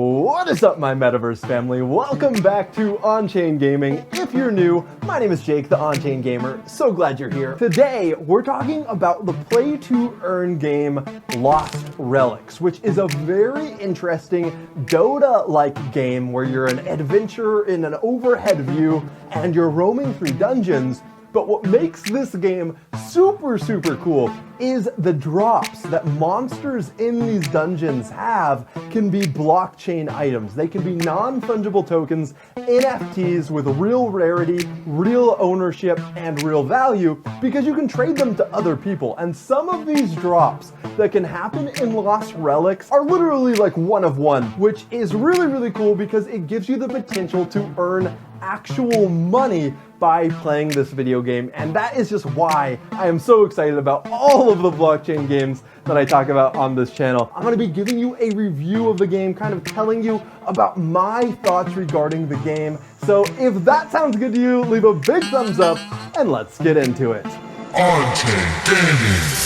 What is up, my Metaverse family? Welcome back to On-Chain Gaming. If you're new, my name is Jake, the On-Chain Gamer. So glad you're here. Today, we're talking about the play-to-earn game Lost Relics, which is a very interesting Dota-like game where you're an adventurer in an overhead view and you're roaming through dungeons. But what makes this game super cool is the drops that monsters in these dungeons have can be blockchain items. They can be non-fungible tokens, NFTs with real rarity, real ownership, and real value because you can trade them to other people. And some of these drops that can happen in Lost Relics are literally like one of one, which is really cool because it gives you the potential to earn actual money by playing this video game, and that is just why I am so excited about all of the blockchain games that I talk about on this channel. I'm going to be giving you a review of the game, kind of telling you about my thoughts regarding the game. So if that sounds good to you, leave a big thumbs up and let's get into it. On-Chain Gaming.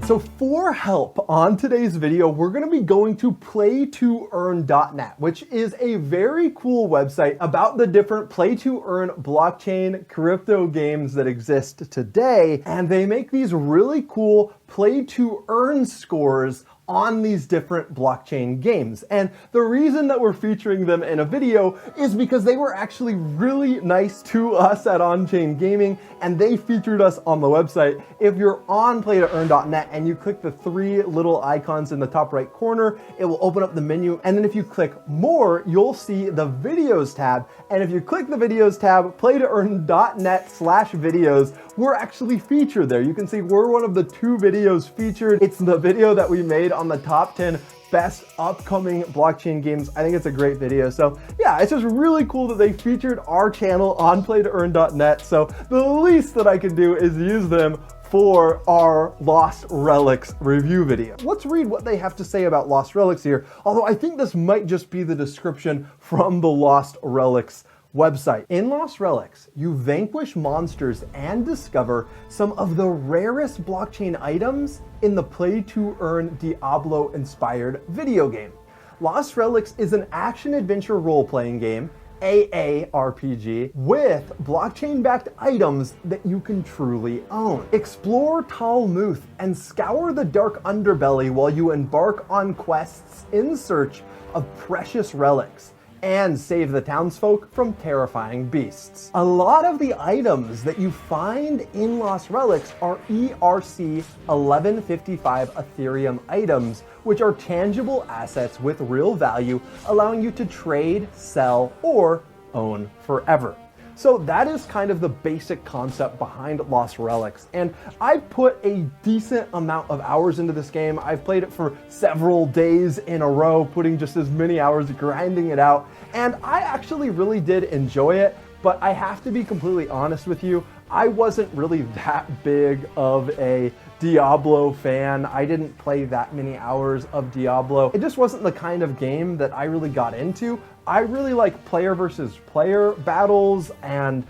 So for help on today's video, we're going to be going to play2earn.net, which is a very cool website about the different play-to-earn blockchain crypto games that exist today. And they make these really cool play-to-earn scores on these different blockchain games. And the reason that we're featuring them in a video is because they were actually really nice to us at On-Chain Gaming, and they featured us on the website. If you're on play2earn.net and you click the three little icons in the top right corner, it will open up the menu. And then if you click more, you'll see the videos tab. And if you click the videos tab, play2earn.net/videos, we're actually featured there. You can see we're one of the 2 videos featured. It's the video that we made on the top 10 best upcoming blockchain games. I think it's a great video. So yeah, it's just really cool that they featured our channel on play2earn.net. So the least that I can do is use them for our Lost Relics review video. Let's read what they have to say about Lost Relics here, although I think this might just be the description from the Lost Relics website. In Lost Relics, you vanquish monsters and discover some of the rarest blockchain items in the play-to-earn Diablo-inspired video game. Lost Relics is an action-adventure role-playing game, AARPG, with blockchain-backed items that you can truly own. Explore Talmuth and scour the dark underbelly while you embark on quests in search of precious relics and save the townsfolk from terrifying beasts. A lot of the items that you find in Lost Relics are ERC 1155 Ethereum items, which are tangible assets with real value, allowing you to trade, sell, or own forever. So that is kind of the basic concept behind Lost Relics, and I put a decent amount of hours into this game. I've played it for several days in a row, putting just as many hours grinding it out, and I actually really did enjoy it, but I have to be completely honest with you, I wasn't really that big of a Diablo fan. I didn't play that many hours of Diablo. It just wasn't the kind of game that I really got into. I really like player versus player battles, and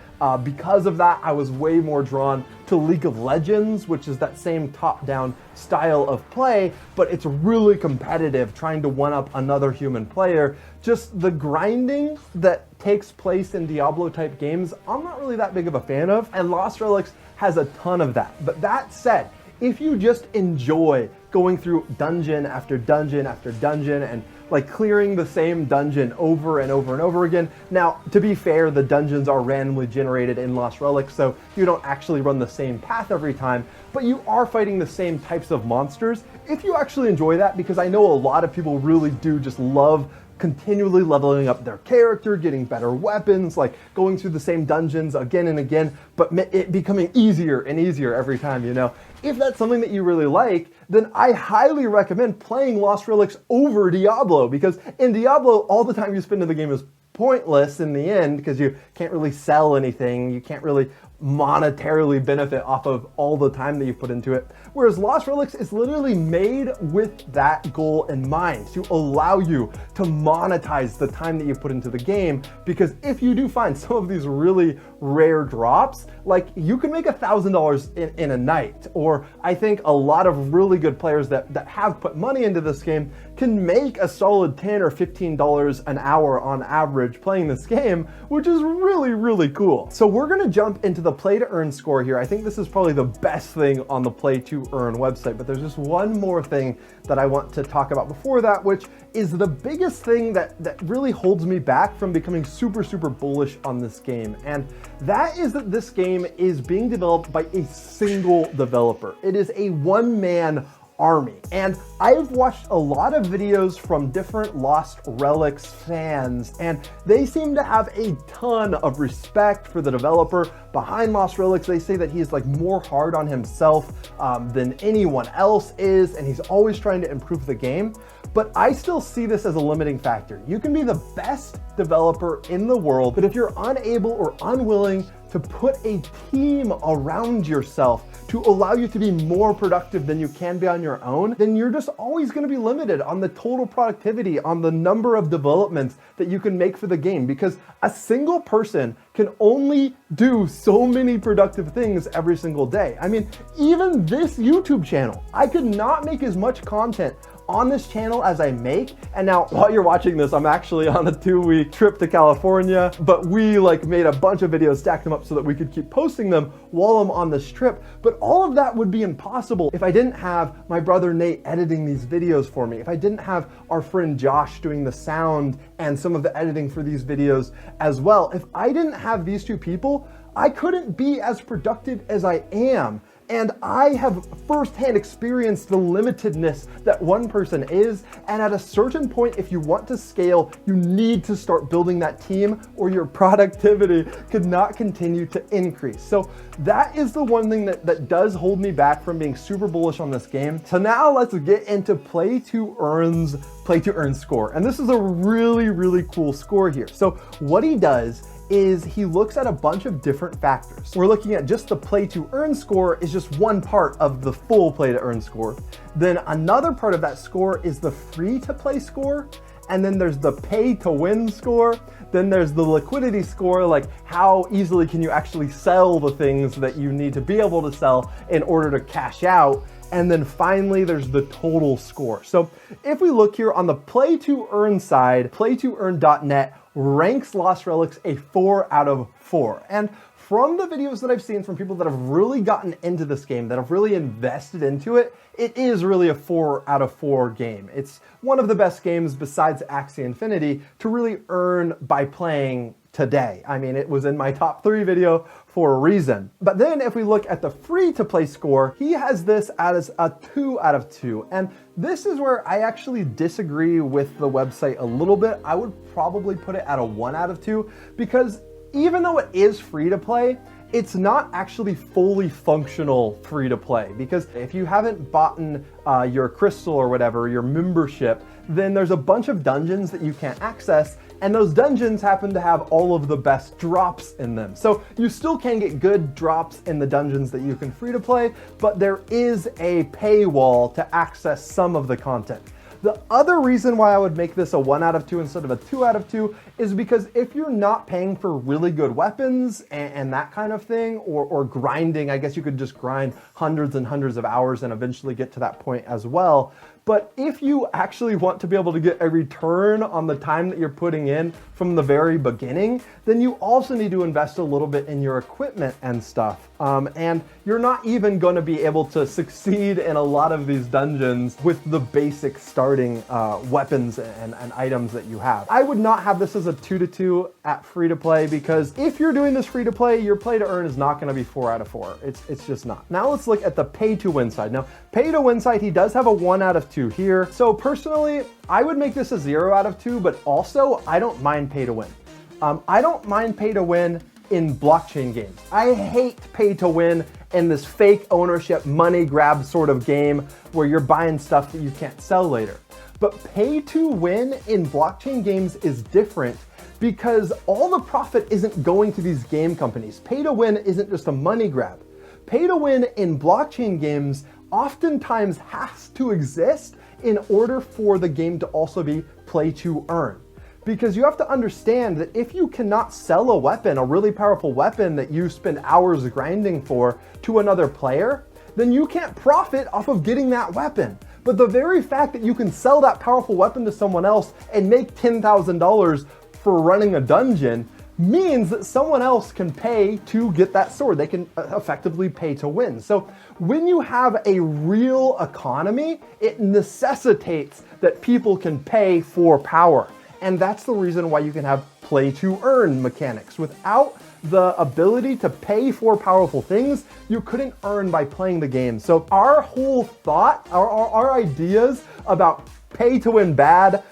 because of that, I was way more drawn to League of Legends, which is that same top-down style of play, but it's really competitive, trying to one-up another human player. Just the grinding that takes place in Diablo-type games, I'm not really that big of a fan of, and Lost Relics has a ton of that. But that said, if you just enjoy going through dungeon after dungeon after dungeon and like clearing the same dungeon over and over and over again. Now, to be fair, the dungeons are randomly generated in Lost Relics, so you don't actually run the same path every time, but you are fighting the same types of monsters. If you actually enjoy that, because I know a lot of people really do just love continually leveling up their character, getting better weapons, like going through the same dungeons again and again, but it becoming easier and easier every time, you know. If that's something that you really like, then I highly recommend playing Lost Relics over Diablo, because in Diablo, all the time you spend in the game is pointless in the end because you can't really sell anything, you can't really monetarily benefit off of all the time that you put into it. Whereas Lost Relics is literally made with that goal in mind, to allow you to monetize the time that you put into the game. Because if you do find some of these really rare drops, like you can make $1,000 in a night. Or I think a lot of really good players that have put money into this game can make a solid $10 or $15 an hour on average playing this game, which is really, really cool. So we're gonna jump into the play to earn score here. I think this is probably the best thing on the play to earn website, but there's just one more thing that I want to talk about before that, which is the biggest thing that really holds me back from becoming super, super bullish on this game. And that is that this game is being developed by a single developer. It is a one-man army. And I've watched a lot of videos from different Lost Relics fans, and they seem to have a ton of respect for the developer behind Lost Relics. They say that he's like more hard on himself than anyone else is, and he's always trying to improve the game. But I still see this as a limiting factor. You can be the best developer in the world, but if you're unable or unwilling to put a team around yourself to allow you to be more productive than you can be on your own, then you're just always going to be limited on the total productivity, on the number of developments that you can make for the game, because a single person can only do so many productive things every single day. I mean, even this YouTube channel, I could not make as much content on this channel as I make. And now while you're watching this, I'm actually on a 2-week trip to California, but we like made a bunch of videos, stacked them up so that we could keep posting them while I'm on this trip. But all of that would be impossible if I didn't have my brother Nate editing these videos for me, if I didn't have our friend Josh doing the sound and some of the editing for these videos as well. If I didn't have these two people, I couldn't be as productive as I am. And I have firsthand experienced the limitedness that one person is. And at a certain point, if you want to scale, you need to start building that team, or your productivity could not continue to increase. So that is the one thing that does hold me back from being super bullish on this game. So now let's get into play to earn score. And this is a really, really cool score here. So what he does is he looks at a bunch of different factors. We're looking at just the play to earn score is just one part of the full play to earn score. Then another part of that score is the free to play score. And then there's the pay to win score. Then there's the liquidity score, like how easily can you actually sell the things that you need to be able to sell in order to cash out. And then finally, there's the total score. So if we look here on the play to earn side, playtooearn.net ranks Lost Relics a 4 out of 4. And from the videos that I've seen from people that have really gotten into this game, that have really invested into it, it is really a 4 out of 4 game. It's one of the best games besides Axie Infinity to really earn by playing today. I mean, it was in my top 3 video for a reason. But then if we look at the free to play score, he has this as a 2 out of 2. And this is where I actually disagree with the website a little bit. I would probably put it at a 1 out of 2, because even though it is free to play, it's not actually fully functional free to play, because if you haven't bought your crystal or whatever, your membership, then there's a bunch of dungeons that you can't access, and those dungeons happen to have all of the best drops in them. So you still can get good drops in the dungeons that you can free to play, but there is a paywall to access some of the content. The other reason why I would make this a 1 out of 2 instead of a 2 out of 2 is because if you're not paying for really good weapons and that kind of thing, or grinding, I guess you could just grind hundreds and hundreds of hours and eventually get to that point as well. But if you actually want to be able to get a return on the time that you're putting in from the very beginning, then you also need to invest a little bit in your equipment and stuff. And you're not even going to be able to succeed in a lot of these dungeons with the basic starting weapons and items that you have. I would not have this as a 2 to 2 at free to play, because if you're doing this free to play, your play to earn is not going to be 4 out of 4. It's just not. Now let's look at the pay to win side. Now, pay to win side, he does have a 1 out of 2 here. So personally, I would make this a 0 out of 2, but also I don't mind pay to win. I don't mind pay to win in blockchain games. I hate pay to win in this fake ownership money grab sort of game where you're buying stuff that you can't sell later. But pay to win in blockchain games is different because all the profit isn't going to these game companies. Pay to win isn't just a money grab. Pay to win in blockchain games oftentimes has to exist in order for the game to also be play to earn. Because you have to understand that if you cannot sell a weapon, a really powerful weapon that you spend hours grinding for, to another player, then you can't profit off of getting that weapon. But the very fact that you can sell that powerful weapon to someone else and make $10,000 for running a dungeon means that someone else can pay to get that sword. They can effectively pay to win. So when you have a real economy, it necessitates that people can pay for power. And that's the reason why you can have play to earn mechanics. Without the ability to pay for powerful things, you couldn't earn by playing the game. So our whole thought, our ideas about pay to win bad,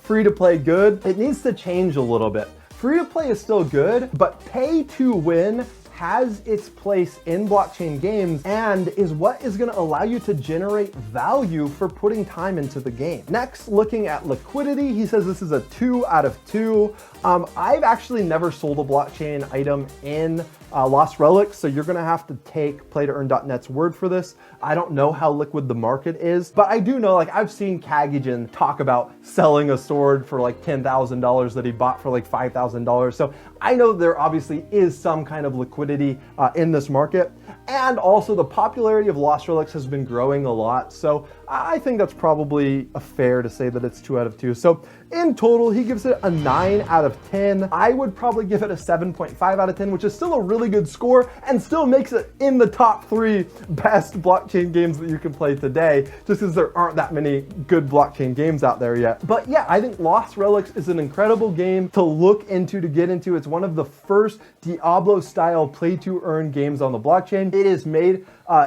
free to play good, it needs to change a little bit. Free to play is still good, but pay to win has its place in blockchain games and is what is going to allow you to generate value for putting time into the game. Next, looking at liquidity, he says this is a 2 out of 2. I've actually never sold a blockchain item in Lost Relics, so you're gonna have to take playtoearn.net's word for this. I don't know how liquid the market is, but I do know, like, I've seen Kagijan talk about selling a sword for like $10,000 that he bought for like $5,000. So I know there obviously is some kind of liquidity in this market. And also the popularity of Lost Relics has been growing a lot. So I think that's probably fair to say that it's 2 out of 2. So in total, he gives it a 9 out of 10. I would probably give it a 7.5 out of 10, which is still a really good score and still makes it in the top 3 best blockchain games that you can play today, just because there aren't that many good blockchain games out there yet. But yeah, I think Lost Relics is an incredible game to look into, to get into. It's one of the first Diablo style play to earn games on the blockchain. It is made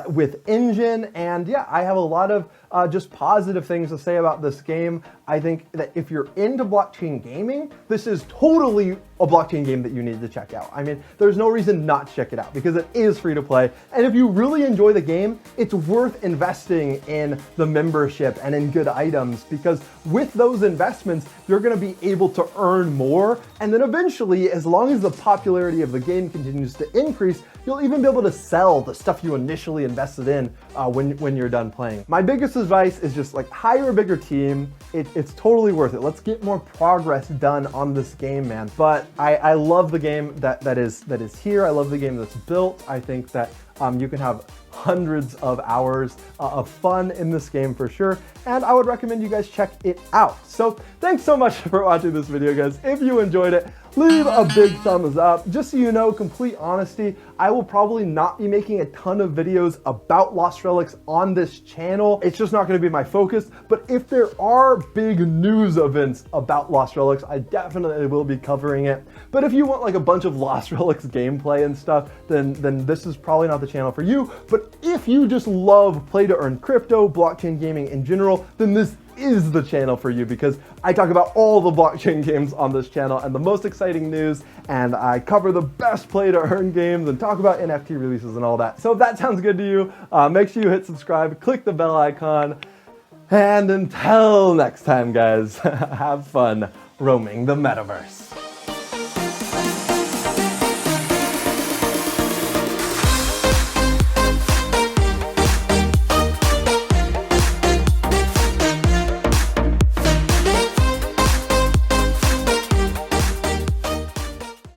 with engine, and yeah, I have a lot of just positive things to say about this game. I think that if you're into blockchain gaming, this is totally a blockchain game that you need to check out. I mean, there's no reason not to check it out because it is free to play. And if you really enjoy the game, it's worth investing in the membership and in good items, because with those investments, you're gonna be able to earn more. And then eventually, as long as the popularity of the game continues to increase, you'll even be able to sell the stuff you initially invested in when you're done playing. My biggest advice is just like hire a bigger team. It's totally worth it. Let's get more progress done on this game, man. But I love the game that is here. I love the game that's built. I think that you can have hundreds of hours of fun in this game for sure, and I would recommend you guys check it out. So thanks so much for watching this video, guys. If you enjoyed it, leave a big thumbs up. Just so you know, complete honesty, I will probably not be making a ton of videos about Lost Relics on this channel. It's just not going to be my focus, but if there are big news events about Lost Relics, I definitely will be covering it. But if you want like a bunch of Lost Relics gameplay and stuff, then this is probably not the channel for you. But if you just love play to earn crypto, blockchain gaming in general, then this is the channel for you, because I talk about all the blockchain games on this channel and the most exciting news, and I cover the best play to earn games and talk about NFT releases and all that. So if that sounds good to you, make sure you hit subscribe, click the bell icon, and until next time, guys, have fun roaming the metaverse.